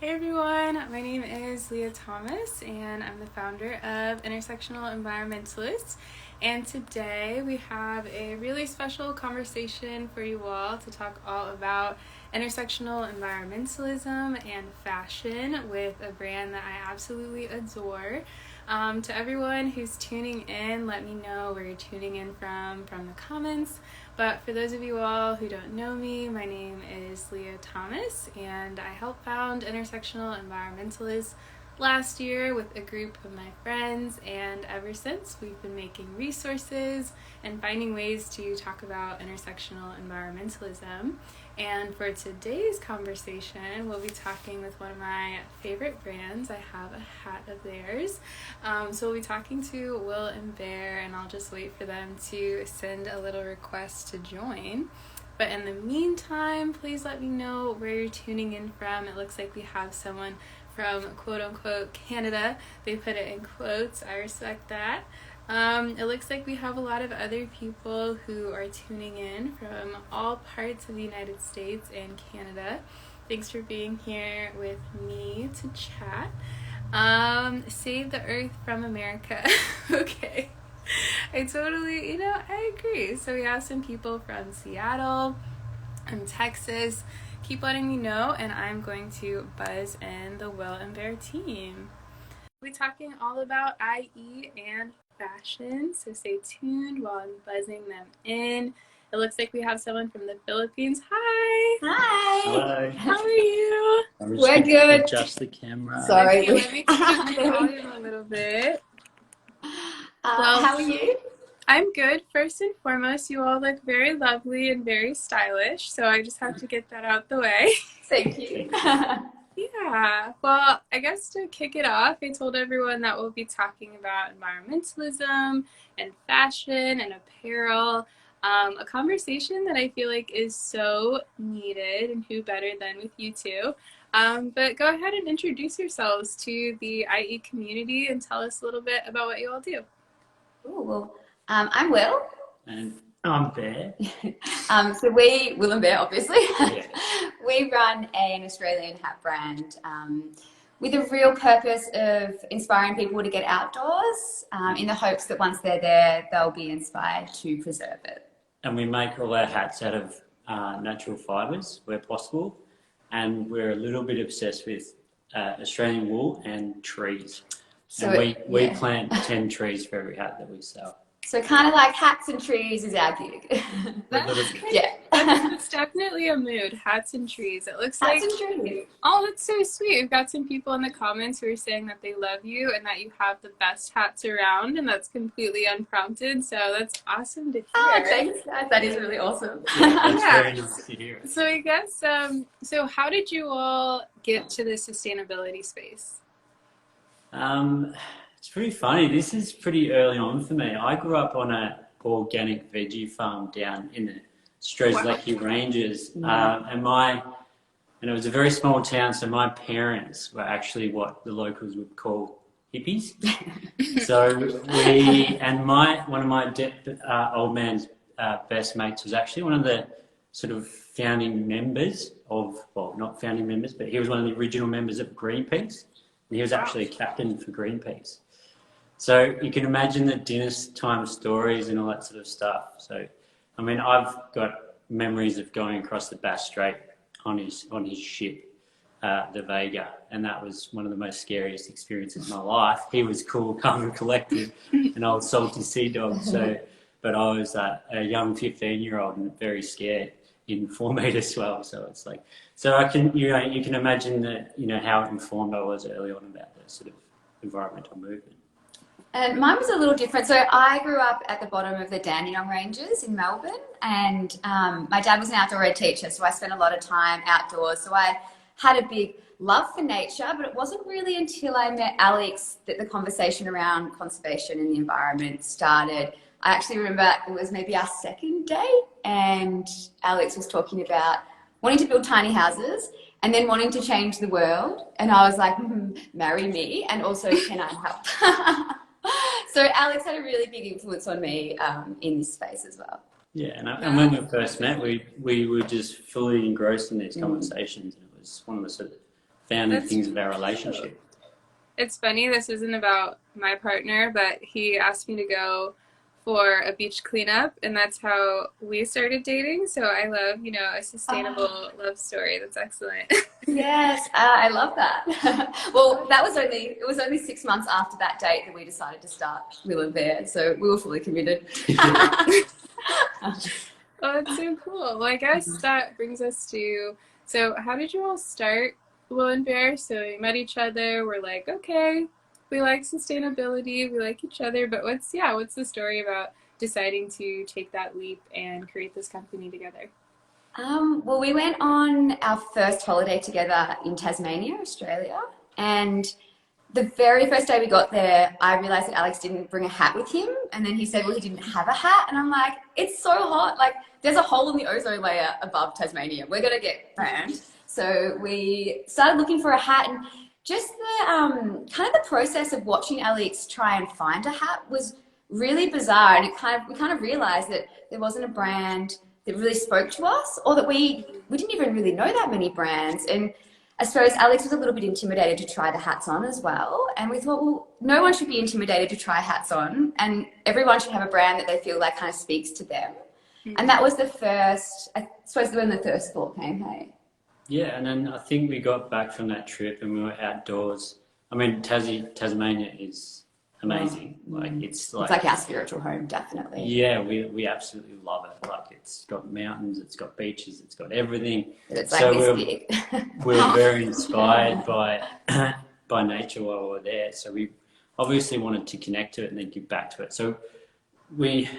Hey everyone, my name is Leah Thomas and I'm the founder of Intersectional Environmentalism, and today we have a really special conversation for you all to talk all about intersectional environmentalism and fashion with a brand that I absolutely adore. To everyone who's tuning in, let me know where you're tuning in from the comments. But for those of you all who don't know me, my name is Leah Thomas, and I helped found Intersectional Environmentalism last year with a group of my friends, and ever since we've been making resources and finding ways to talk about intersectional environmentalism. And for today's conversation, we'll be talking with one of my favorite brands. I have a hat of theirs. So we'll be talking to Will and Bear, and I'll just wait for them to send a little request to join. But in the meantime, please let me know where you're tuning in from. It looks like we have someone from quote-unquote Canada. They put it in quotes. I respect that. It looks like we have a lot of other people who are tuning in from all parts of the United States and Canada. Thanks for being here with me to chat. Save the earth from America. Okay. I totally, I agree. So we have some people from Seattle and Texas. Keep letting me know, and I'm going to buzz in the Will and Bear team. We'll be talking all about IE and fashion, so stay tuned while I'm buzzing them in. It looks like we have someone from the Philippines. Hi! Hi! Hello. How are you? We're good. Adjust the camera. Sorry. Okay, let me turn the volume a little bit. Well, how are you? I'm good. First and foremost, you all look very lovely and very stylish, so I just have to get that out the way. Thank you. Yeah, well, I guess to kick it off, I told everyone that we'll be talking about environmentalism and fashion and apparel, a conversation that I feel like is so needed, and who better than with you two. But go ahead and introduce yourselves to the IE community and tell us a little bit about what you all do. Ooh, well, I'm Will. And I'm Bear. So Will and Bear, obviously. Yeah. We run an Australian hat brand with a real purpose of inspiring people to get outdoors in the hopes that once they're there, they'll be inspired to preserve it. And we make all our hats out of natural fibres where possible. And we're a little bit obsessed with Australian wool and trees. So and we plant 10 trees for every hat that we sell. So kind of like hats and trees is our gig. It's definitely a mood, hats and trees. It looks hats like, and trees. Oh, that's so sweet. We've got some people in the comments who are saying that they love you and that you have the best hats around, and that's completely unprompted, so that's awesome to hear. Oh, thanks guys. That is really awesome. Yeah, that's very nice to hear. So I guess, so how did you all get to the sustainability space? It's pretty funny. This is pretty early on for me. I grew up on an organic veggie farm down in the Strzelecki Ranges, and it was a very small town. So my parents were actually what the locals would call hippies. So one of my old man's best mates was actually one of the sort of founding members of, well, not founding members, but he was one of the original members of Greenpeace. And he was actually a captain for Greenpeace. So you can imagine the dinner time stories and all that sort of stuff. So, I mean, I've got memories of going across the Bass Strait on his ship, the Vega, and that was one of the most scariest experiences of my life. He was cool, calm and collected, an old salty sea dog. So, but I was a young 15-year-old and very scared in 4 meter swell. So it's like, so I can, you can imagine that, how informed I was early on about the sort of environmental movement. And mine was a little different. So I grew up at the bottom of the Dandenong Ranges in Melbourne, and my dad was an outdoor ed teacher, so I spent a lot of time outdoors. So I had a big love for nature, but it wasn't really until I met Alex that the conversation around conservation and the environment started. I actually remember it was maybe our second day, and Alex was talking about wanting to build tiny houses and then wanting to change the world. And I was like, marry me, and also can I help? So Alex had a really big influence on me in this space as well. Yeah, and when we first met, we were just fully engrossed in these conversations, and it was one of the sort of founding things of our relationship. It's funny, this isn't about my partner, but he asked me to go for a beach cleanup, and that's how we started dating. So I love, a sustainable love story. That's excellent. Yes, I love that. Well, it was only 6 months after that date that we decided to start Will and Bear, so we were fully committed. Oh, that's so cool. Well, I guess that brings us to, so how did you all start Will and Bear? So you met each other, we're like, okay, we like sustainability, we like each other, but what's the story about deciding to take that leap and create this company together? Well, we went on our first holiday together in Tasmania, Australia, and the very first day we got there, I realized that Alex didn't bring a hat with him, and then he said, well, he didn't have a hat, and I'm like, it's so hot, like there's a hole in the ozone layer above Tasmania, we're gonna get burned. So we started looking for a hat, and just the kind of the process of watching Alex try and find a hat was really bizarre, and we kind of realized that there wasn't a brand that really spoke to us, or that we didn't even really know that many brands. And I suppose Alex was a little bit intimidated to try the hats on as well. And we thought, well, no one should be intimidated to try hats on, and everyone should have a brand that they feel like kind of speaks to them. Mm-hmm. And that was I suppose when the first thought came, hey. Yeah, and then I think we got back from that trip and we were outdoors. I mean, Tasmania is amazing. It's like our spiritual home, definitely. Yeah, we absolutely love it. Like, it's got mountains, it's got beaches, it's got everything. It's like this big. We were very inspired by nature while we were there. So we obviously wanted to connect to it and then give back to it. So we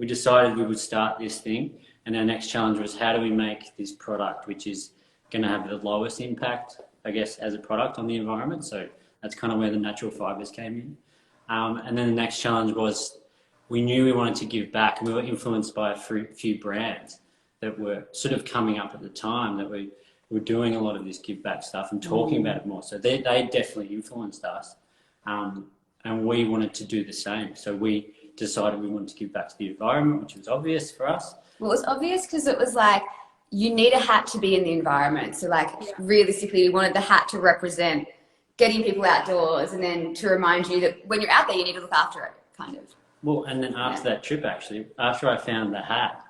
decided we would start this thing, and our next challenge was, how do we make this product which is going to have the lowest impact, I guess, as a product on the environment. So that's kind of where the natural fibers came in. And then the next challenge was, we knew we wanted to give back, and we were influenced by a few brands that were sort of coming up at the time, that we were doing a lot of this give back stuff and talking about it more. So they definitely influenced us, and we wanted to do the same. So we decided we wanted to give back to the environment, which was obvious for us. Well, it was obvious because it was like, you need a hat to be in the environment. So like, realistically, we wanted the hat to represent getting people outdoors, and then to remind you that when you're out there, you need to look after it, kind of. Well, and then after that trip, actually, after I found the hat,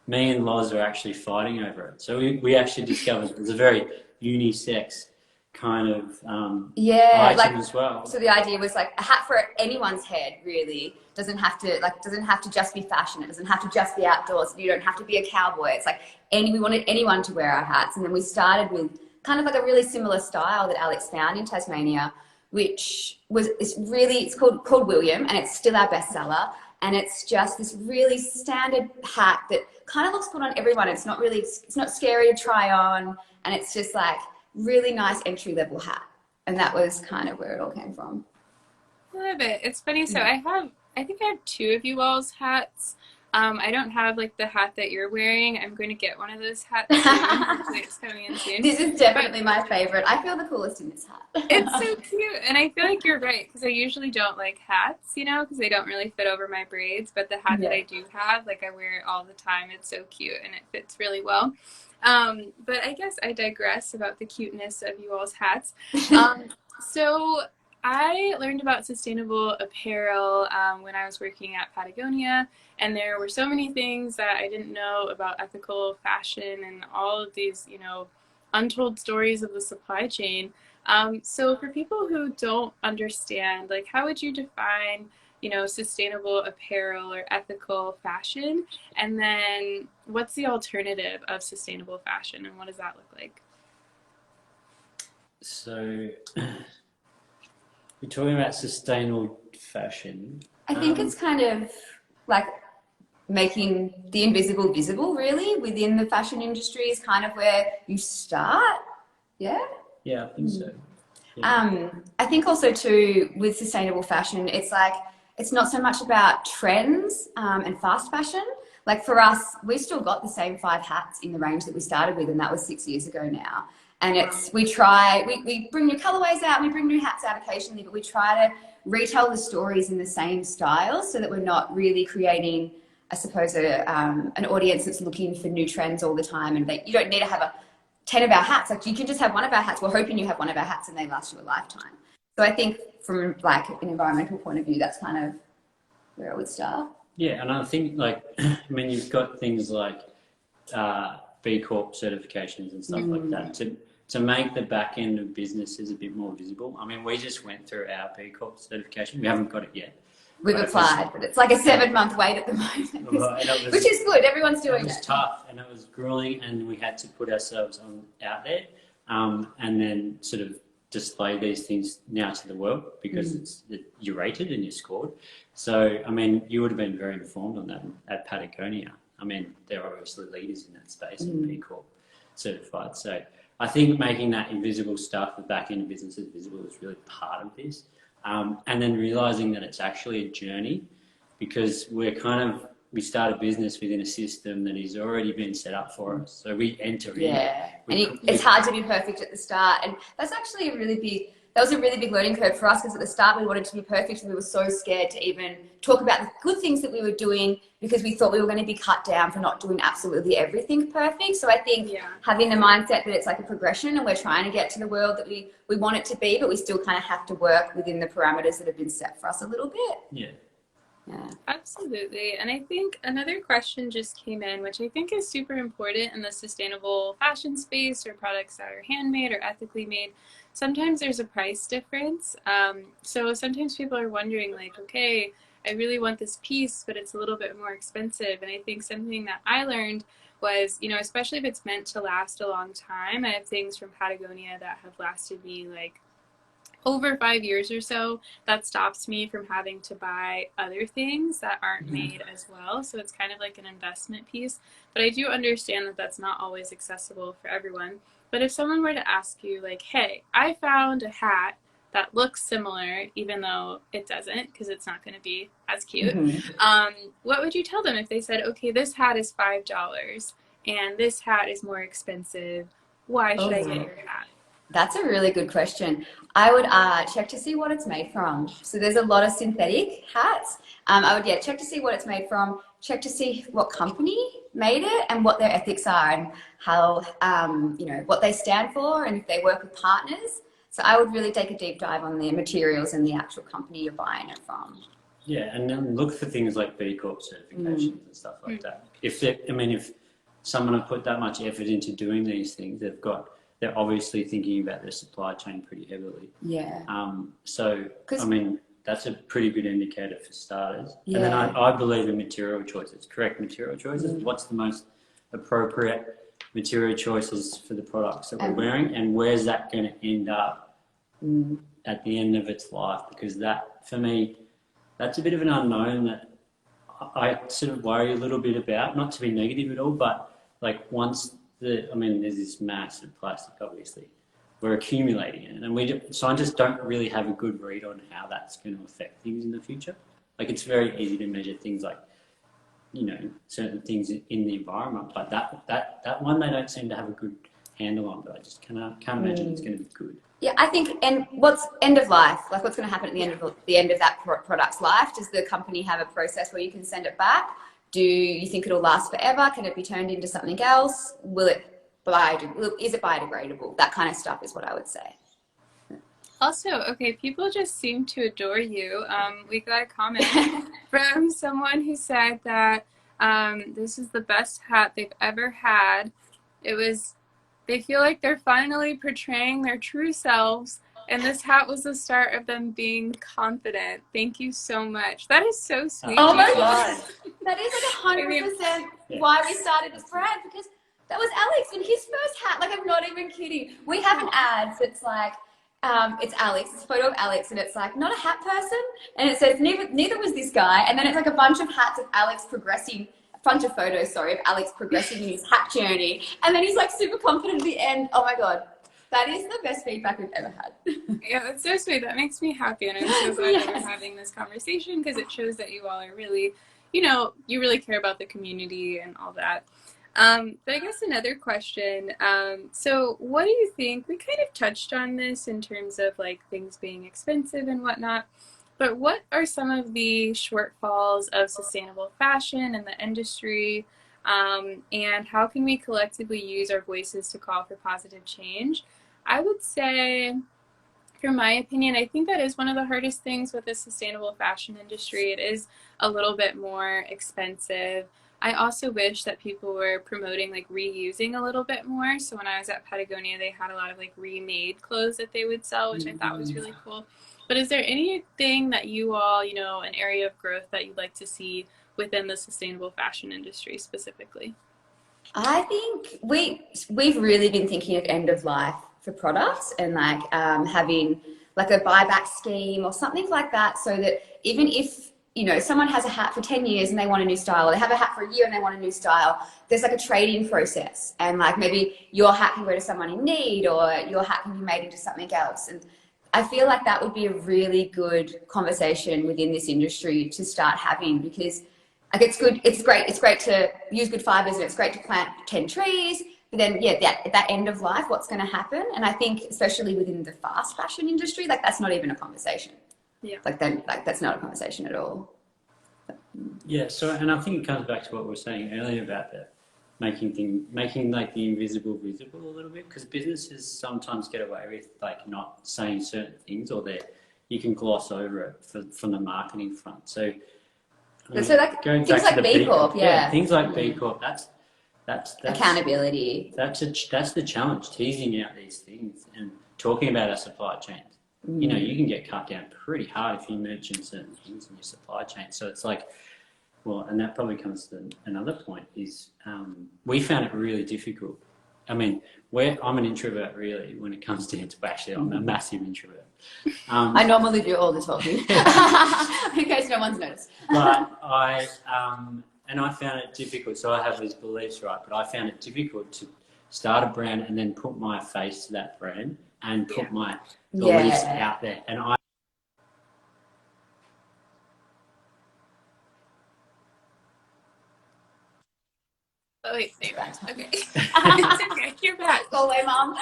me and Loz were actually fighting over it. So we actually discovered it was a very unisex kind of item as well. So the idea was like a hat for anyone's head, really. Doesn't have to just be fashion. It doesn't have to just be outdoors. You don't have to be a cowboy. It's like we wanted anyone to wear our hats. And then we started with kind of like a really similar style that Alex found in Tasmania, which was it's called William, and it's still our bestseller. And it's just this really standard hat that kind of looks good on everyone. It's not scary to try on, and it's just like really nice entry level hat. And that was kind of where it all came from. I love it. It's funny. So I think I have two of you all's hats. I don't have like the hat that you're wearing. I'm going to get one of those hats soon. It's coming in soon. This is definitely my favorite. I feel the coolest in this hat. It's so cute. And I feel like you're right, because I usually don't like hats, because they don't really fit over my braids. But the hat that I do have, like, I wear it all the time. It's so cute and it fits really well. But I guess I digress about the cuteness of you all's hats. So I learned about sustainable apparel when I was working at Patagonia, and there were so many things that I didn't know about ethical fashion and all of these, untold stories of the supply chain. So for people who don't understand, like, how would you define, sustainable apparel or ethical fashion? And then what's the alternative of sustainable fashion, and what does that look like? So we're talking about sustainable fashion. I think it's kind of like making the invisible visible, really, within the fashion industry is kind of where you start. Yeah? Yeah, I think so. Yeah. I think also too, with sustainable fashion, it's like, it's not so much about trends and fast fashion. Like for us, we've still got the same 5 hats in the range that we started with, and that was 6 years ago now. And we bring new colorways out, we bring new hats out occasionally, but we try to retell the stories in the same style so that we're not really creating, I suppose, an audience that's looking for new trends all the time. And you don't need to have 10 of our hats. Like, you can just have one of our hats. We're hoping you have one of our hats and they last you a lifetime. So I think from like an environmental point of view, that's kind of where I would start. Yeah, and I think like, I mean, you've got things like B Corp certifications and stuff like that to make the back end of businesses a bit more visible. I mean, we just went through our B Corp certification. We haven't got it yet. We've applied, but it's like a 7-month wait at the moment, which is good. Everyone's doing it. It was tough and it was grueling, and we had to put ourselves out there and then sort of display these things now to the world because you're rated and you're scored. So, I mean, you would have been very informed on that at Patagonia. I mean, they're obviously leaders in that space and B Corp certified. So I think making that invisible stuff, the back end of businesses visible, is really part of this. And then realising that it's actually a journey, because we start a business within a system that has already been set up for us. So we enter in. Yeah, it's hard to be perfect at the start. And that's actually that was a really big learning curve for us, because at the start we wanted to be perfect and we were so scared to even talk about the good things that we were doing, because we thought we were going to be cut down for not doing absolutely everything perfect. So I think having the mindset that it's like a progression and we're trying to get to the world that we want it to be, but we still kind of have to work within the parameters that have been set for us a little bit. Yeah, absolutely. And I think another question just came in, which I think is super important in the sustainable fashion space, or products that are handmade or ethically made. Sometimes there's a price difference. So sometimes people are wondering, like, okay, I really want this piece, but it's a little bit more expensive. And I think something that I learned was, you know, especially if it's meant to last a long time. I have things from Patagonia that have lasted me like over 5 years or so. That stops me from having to buy other things that aren't made as well. So it's kind of like an investment piece. But I do understand that that's not always accessible for everyone. But if someone were to ask you, like, hey, I found a hat that looks similar, even though it doesn't, because it's not going to be as cute, what would you tell them if they said, okay, this hat is $5 and this hat is more expensive? Why should I get your hat? That's a really good question. I would check to see what it's made from. So there's a lot of synthetic hats. I would check to see what it's made from, check to see what company made it and what their ethics are, and how, you know, what they stand for, and if they work with partners. So I would really take a deep dive on the materials and the actual company you're buying it from. Yeah, and then look for things like B Corp certifications and stuff like that. If someone have put that much effort into doing these things, they're obviously thinking about their supply chain pretty heavily. Yeah. So, I mean, that's a pretty good indicator for starters. Yeah. And then I believe in material choices, correct material choices. What's the most appropriate material choices for the products that we're wearing, and where's that going to end up at the end of its life? Because that, for me, that's a bit of an unknown that I sort of worry a little bit about, not to be negative at all, but like once there's this mass of plastic, obviously. We're accumulating it, and scientists don't really have a good read on how that's going to affect things in the future. Like, it's very easy to measure things like, you know, certain things in the environment, but that one they don't seem to have a good handle on. But I just can't imagine it's going to be good. Yeah, I think, and what's end of life? Like, what's going to happen at the end of that product's life? Does the company have a process where you can send it back? Do you think it'll last forever? Can it be turned into something else? Is it biodegradable? That kind of stuff is what I would say. Also, okay, people just seem to adore you. We got a comment from someone who said that this is the best hat they've ever had. They feel like they're finally portraying their true selves, and this hat was the start of them being confident. Thank you so much. That is so sweet. Oh my God. That is like 100% why we started this brand, because that was Alex in his first hat. Like, I'm not even kidding. We have an ad that's like, it's Alex, it's a photo of Alex, and it's like, not a hat person, and it says neither was this guy, and then it's like a bunch of hats of Alex progressing, a bunch of photos, of Alex progressing in his hat journey, and then he's like super confident at the end. Oh my God, that is the best feedback we've ever had. Yeah, that's so sweet. That makes me happy, and I'm so glad that we're having this conversation, because it shows that you all are really, you know, you really care about the community and all that. But I guess another question, so what do you think, we kind of touched on this in terms of like things being expensive and whatnot, but what are some of the shortfalls of sustainable fashion in the industry? and how can we collectively use our voices to call for positive change? I would say, from my opinion, I think that is one of the hardest things with the sustainable fashion industry. It is a little bit more expensive. I also wish that people were promoting like reusing a little bit more. So when I was at Patagonia, they had a lot of like remade clothes that they would sell, which I thought was really cool. But is there anything that you all, an area of growth that you'd like to see within the sustainable fashion industry specifically? I think we've really been thinking of end of life for products, and like having like a buyback scheme or something like that, so that even if someone has a hat for 10 years and they want a new style, or they have a hat for a year and they want a new style, there's like a trade-in process, and like maybe your hat can go to someone in need, or your hat can be made into something else. And I feel like that would be a really good conversation within this industry to start having, because like it's great to use good fibers, and it's great to plant 10 trees, but then that end of life, what's going to happen? And I think especially within the fast fashion industry, like that's not even a conversation. Yeah. That's not a conversation at all. Yeah. So, and I think it comes back to what we were saying earlier about that, making like the invisible visible a little bit, because businesses sometimes get away with like not saying certain things, or you can gloss over it from the marketing front. So like things like B Corp, things like B Corp. That's accountability. That's the challenge, teasing out these things and talking about our supply chains. You can get cut down pretty hard if you mention certain things in your supply chain. So it's like, well, and that probably comes to another point is we found it really difficult. I mean, I'm an introvert really when it comes to actually I'm a massive introvert. I normally do all the talking in case no one's noticed. But I found it difficult. So I have these beliefs, right? But I found it difficult to start a brand and then put my face to that brand and put my beliefs out there. And Oh, wait, there. Okay. It's okay. You're back. Go away, Mom.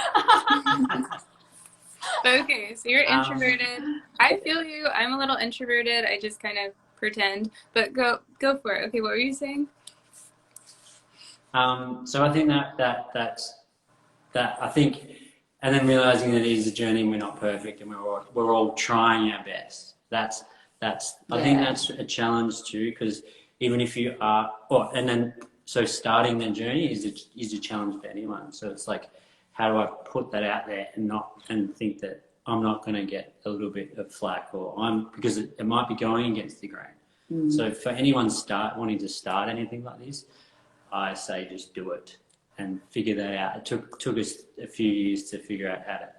Okay, so you're introverted. I feel you. I'm a little introverted. I just kind of pretend. But go for it. Okay, what were you saying? So I think that's I think, and then realizing that it is a journey and we're not perfect and we're all trying our best. I think that's a challenge too, because even if you are, so starting the journey is a challenge for anyone. So it's like, how do I put that out there and think that I'm not going to get a little bit of flack, because it might be going against the grain. So for anyone wanting to start anything like this, I say just do it and figure that out. It took us a few years to figure out how to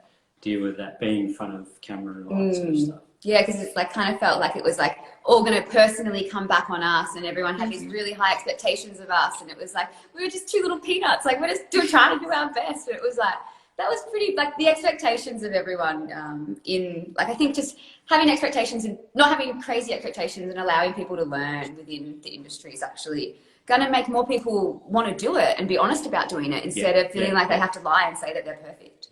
deal with that, being in front of camera and all that sort of stuff. Yeah, because it's like kind of felt like it was like all going to personally come back on us, and everyone had these really high expectations of us, and it was like we were just two little peanuts, like we're just trying to do our best. But it was like that was pretty, like the expectations of everyone I think just having expectations and not having crazy expectations and allowing people to learn within the industry is actually going to make more people want to do it and be honest about doing it instead of feeling like they have to lie and say that they're perfect.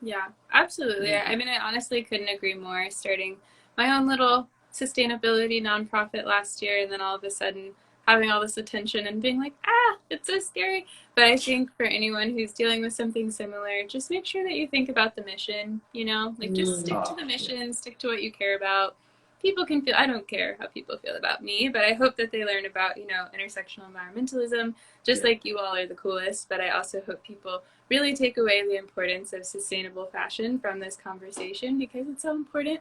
Yeah, absolutely. I mean, I honestly couldn't agree more. Starting my own little sustainability nonprofit last year, and then all of a sudden having all this attention and being like, it's so scary. But I think for anyone who's dealing with something similar, just make sure that you think about the mission, like just stick to the mission, stick to what you care about. People can feel, I don't care how people feel about me, but I hope that they learn about, intersectional environmentalism, just like you all are the coolest. But I also hope people really take away the importance of sustainable fashion from this conversation, because it's so important.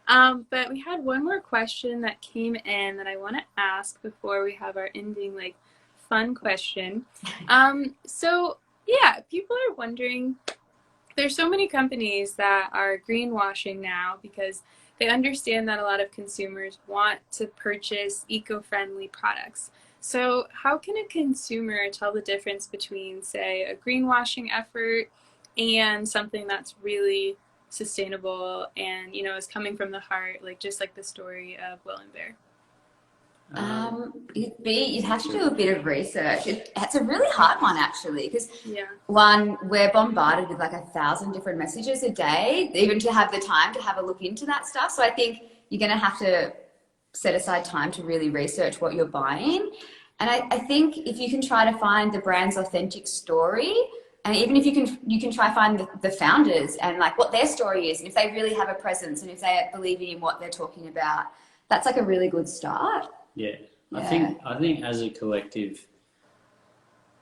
But we had one more question that came in that I want to ask before we have our ending, fun question. So yeah, people are wondering, there's so many companies that are greenwashing now because they understand that a lot of consumers want to purchase eco-friendly products. So how can a consumer tell the difference between, say, a greenwashing effort and something that's really sustainable and, is coming from the heart, just like the story of Will and Bear? You'd have to do a bit of research. It's a really hard one, actually, because we're bombarded with 1,000 different messages a day, even to have the time to have a look into that stuff. So I think you're going to have to set aside time to really research what you're buying. And I think if you can try to find the brand's authentic story, and even if you can try find the founders and like what their story is, and if they really have a presence and if they believe in what they're talking about, that's like a really good start. Yeah. I think as a collective,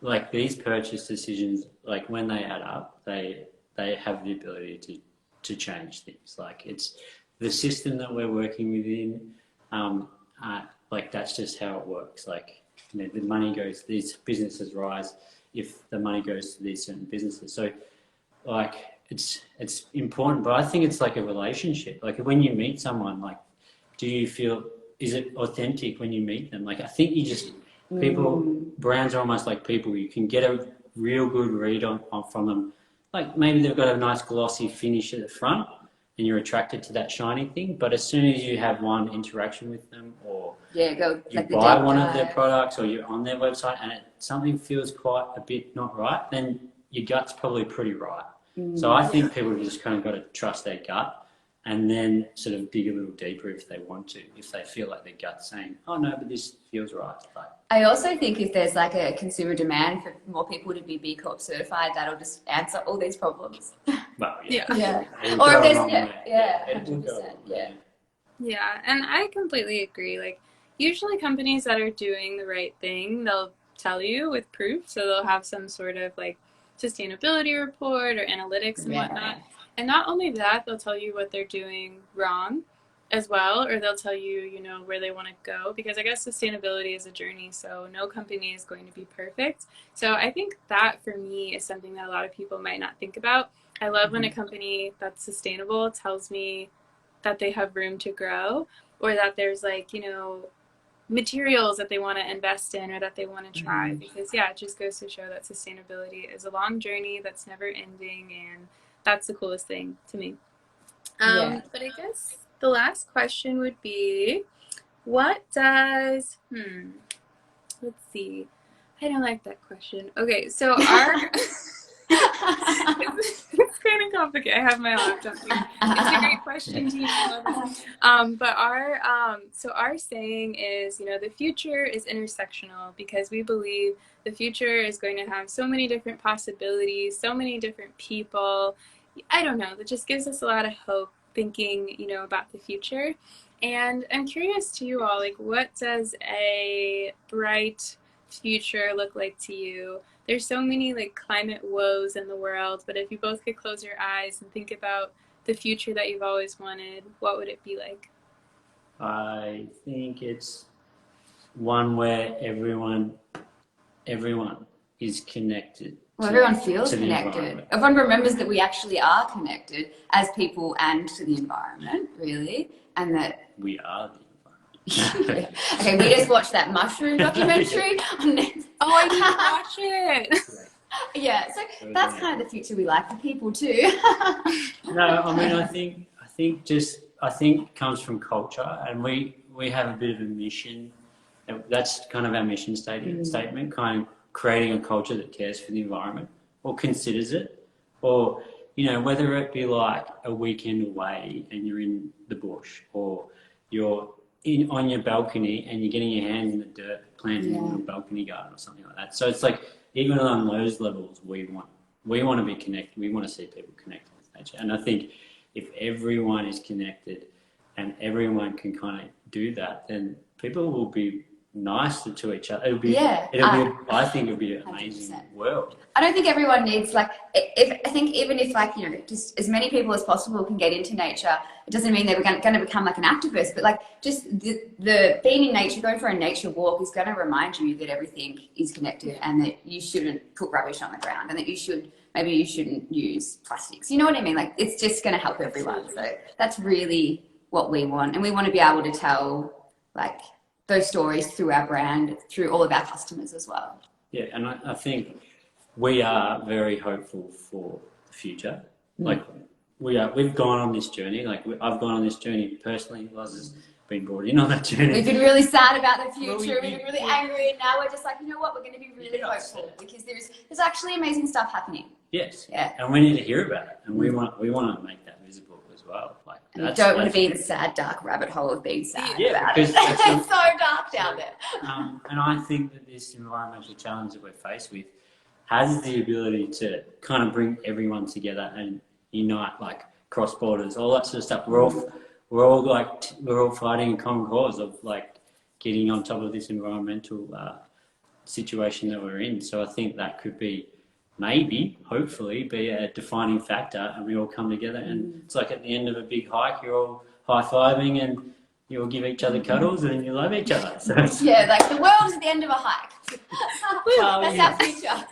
like these purchase decisions, like when they add up, they have the ability to change things. Like it's the system that we're working within, like that's just how it works. Like, you know, the money goes, these businesses rise if the money goes to these certain businesses. So like it's important, but I think it's like a relationship. Like when you meet someone, like, do you feel, is it authentic when you meet them? Like I think you just, brands are almost like people. You can get a real good read on from them. Like maybe they've got a nice glossy finish at the front and you're attracted to that shiny thing, but as soon as you have one interaction with them or you like buy one of their products or you're on their website and something feels quite a bit not right, then your gut's probably pretty right. So I think people have just kind of got to trust their gut and then sort of dig a little deeper if they want to, if they feel like their gut's saying, oh no, but this feels right. Like, I also think if there's like a consumer demand for more people to be B Corp certified, that'll just answer all these problems. well, Yeah. Or if there's, 100%. Yeah, and I completely agree. Like, usually companies that are doing the right thing, they'll tell you with proof. So they'll have some sort of like sustainability report or analytics and whatnot. And not only that, they'll tell you what they're doing wrong as well, or they'll tell you, you know, where they want to go, because I guess sustainability is a journey, so no company is going to be perfect. So I think that for me is something that a lot of people might not think about. I love when a company that's sustainable tells me that they have room to grow, or that there's like, you know, materials that they want to invest in or that they want to try, because it just goes to show that sustainability is a long journey that's never ending, and that's the coolest thing to me. But I guess the last question would be, what does, let's see. I don't like that question. Okay, so our, it's kind of complicated. I have my laptop here. It's a great question, team. I love it. But our saying is, you know, the future is intersectional, because we believe the future is going to have so many different possibilities, so many different people. I don't know, that just gives us a lot of hope thinking, you know, about the future. And I'm curious to you all, like, what does a bright future look like to you? There's so many like climate woes in the world, but if you both could close your eyes and think about the future that you've always wanted, what would it be like? I think it's one where everyone is connected. Well, everyone feels connected. Everyone remembers that we actually are connected as people and to the environment, really, and that we are the environment. Okay, we just watched that mushroom documentary on Netflix. Oh, I didn't watch it. Yeah, so that's kind of the future we like for people too. No, I mean, I think it comes from culture, and we have a bit of a mission. That's kind of our mission statement, kind of creating a culture that cares for the environment or considers it, or, you know, whether it be like a weekend away and you're in the bush, or you're on your balcony and you're getting your hands in the dirt planting a little balcony garden or something like that. So it's like, even on those levels, we want to be connected. We want to see people connected with nature. And I think if everyone is connected and everyone can kind of do that, then people will be nicer to each other. I think it'll be an amazing world. I don't think everyone needs I think even if like, you know, just as many people as possible can get into nature, it doesn't mean they're going to become like an activist, but like just the being in nature, going for a nature walk is going to remind you that everything is connected and that you shouldn't put rubbish on the ground and that you shouldn't use plastics. You know what I mean? Like, it's just going to help everyone. So that's really what we want. And we want to be able to tell like those stories through our brand, through all of our customers as well. Yeah, and I think we are very hopeful for the future. Like, we've gone on this journey. Like, I've gone on this journey personally. Loz has been brought in on that journey. We've been really sad about the future. We've been really angry, and now we're just like, you know what? We're going to be really hopeful, because there's actually amazing stuff happening. Yes. Yeah. And we need to hear about it, and we want to make that visible as well. Like, You don't want to be in the sad, dark rabbit hole of being sad about it. Because It's so dark down there. and I think that this environmental challenge that we're faced with has the ability to kind of bring everyone together and unite, like cross borders, all that sort of stuff. We're all fighting a common cause of like getting on top of this environmental situation that we're in. So I think that could be hopefully be a defining factor, and we all come together, and it's like at the end of a big hike, you're all high-fiving and you all give each other cuddles and you love each other. So yeah, like the world's at the end of a hike. That's our future.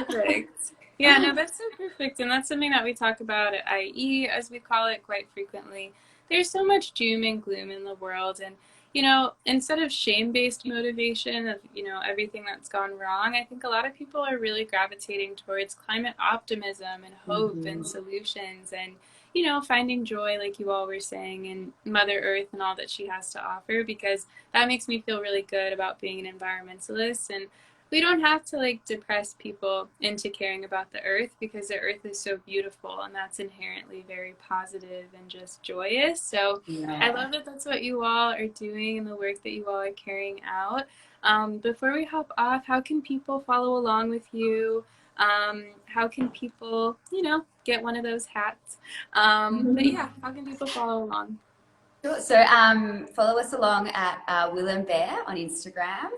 Perfect. Yeah, no, that's so perfect. And that's something that we talk about at IE, as we call it, quite frequently. There's so much doom and gloom in the world. And, you know, instead of shame-based motivation of, you know, everything that's gone wrong, I think a lot of people are really gravitating towards climate optimism and hope and solutions and, you know, finding joy, like you all were saying, in Mother Earth and all that she has to offer, because that makes me feel really good about being an environmentalist. And we don't have to like depress people into caring about the earth, because the earth is so beautiful and that's inherently very positive and just joyous. So I love that that's what you all are doing and the work that you all are carrying out. Before we hop off, how can people follow along with you? How can people, you know, get one of those hats? But yeah, how can people follow along? Sure. So follow us along at Will and Bear on Instagram.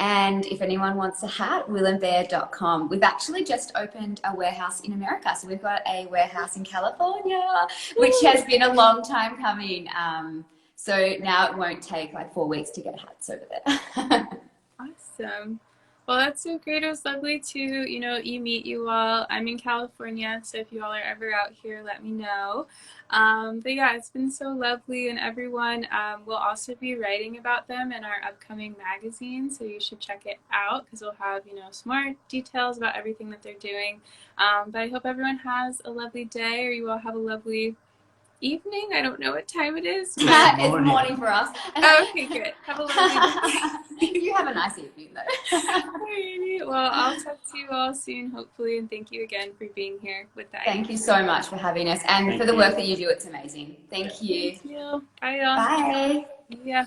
And if anyone wants a hat, willandbear.com. We've actually just opened a warehouse in America. So we've got a warehouse in California, which has been a long time coming. So now it won't take like 4 weeks to get hats over there. Awesome. Well, that's so great. It was lovely to, you know, meet you all. I'm in California, so if you all are ever out here, let me know. But yeah, it's been so lovely, and everyone will also be writing about them in our upcoming magazine, so you should check it out, because we'll have, you know, some more details about everything that they're doing. But I hope everyone has a lovely day, or you all have a lovely evening. I don't know what time it is. It's morning for us. Oh, okay, good. Have a lovely day. You have a nice evening, though. Alrighty. Well, I'll talk to you all soon, hopefully, and thank you again for being here with the Thank you so much for having us, and for the work that you do. It's amazing. Thank you. Thank you. Bye, y'all. Bye. Yeah.